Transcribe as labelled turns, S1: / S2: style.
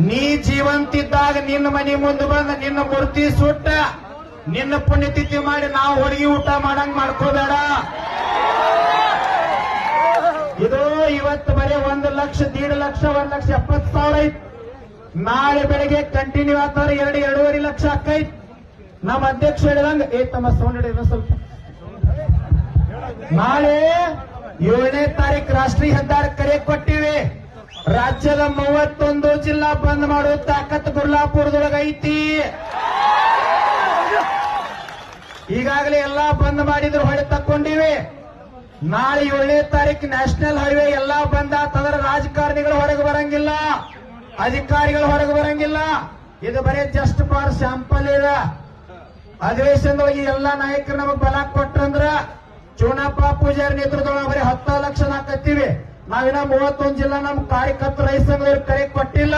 S1: ನೀ ಜೀವಂತಿದ್ದಾಗ ನಿನ್ನ ಮನೆ ಮುಂದೆ ಬಂದ ನಿನ್ನ ಮೂರ್ತಿ ಸುಟ್ಟ ನಿನ್ನ ಪುಣ್ಯತಿಥಿ ಮಾಡಿ ನಾವು ಹೋಳಿಗೆ ಊಟ ಮಾಡಂಗ್ ಮಾಡ್ಕೋಬೇಡ. ಇದು ಇವತ್ತು ಬರೀ 1 ಲಕ್ಷ 1.5 ಲಕ್ಷ 1,70,000 ಐತ್. ನಾಳೆ ಬೆಳಗ್ಗೆ ಕಂಟಿನ್ಯೂ ಆಗ್ತಾರೆ 2-2.5 ಲಕ್ಷ ಆಕೈತ್. ನಮ್ಮ ಅಧ್ಯಕ್ಷ ಹೇಳಿದಂಗ ತಮ್ಮ ಸೌಂಡ್ ಹಿಡಿದ ಸ್ವಲ್ಪ. ನಾಳೆ 7ನೇ ತಾರೀಕು ರಾಷ್ಟ್ರೀಯ ಹೆದ್ದಾರಿ ಕರೆ ಕೊಟ್ಟಿವಿ. ರಾಜ್ಯದ 31 ಜಿಲ್ಲಾ ಬಂದ್ ಮಾಡುವ ತಾಕತ್ ಗುರ್ಲಾಪುರದೊಳಗ ಐತಿ. ಈಗಾಗಲೇ ಎಲ್ಲಾ ಬಂದ್ ಮಾಡಿದ್ರು ಹೊಳೆ ತಕ್ಕೊಂಡಿವಿ. ನಾಳೆ 7ನೇ ತಾರೀಕು ನ್ಯಾಷನಲ್ ಹೈವೇ ಎಲ್ಲಾ ಬಂದ್ ಆತಂದ್ರೆ ರಾಜಕಾರಣಿಗಳು ಹೊರಗೆ ಬರಂಗಿಲ್ಲ, ಅಧಿಕಾರಿಗಳು ಹೊರಗೆ ಬರಂಗಿಲ್ಲ. ಇದು ಬರೀ ಜಸ್ಟ್ ಫಾರ್ ಸ್ಯಾಂಪಲ್ ಇದೆ. ಅಧಿವೇಶನದೊಳಗೆ ಎಲ್ಲಾ ನಾಯಕರು ನಮಗ್ ಬಲ ಕೊಟ್ರಂದ್ರ ಚೂನಪ್ಪ ಪೂಜಾರಿ ನೇತೃತ್ವದೊಳಗೆ ಬರೀ 10 ಲಕ್ಷ ನಾಕತ್ತೀವಿ. ನಾವಿನ್ನ 31 ಜಿಲ್ಲಾ ನಮ್ಮ ಕಾರ್ಯಕರ್ತರ ರೈತ ಸಂಘದವ್ರಿಗೆ ಕರೆ ಕೊಟ್ಟಿಲ್ಲ.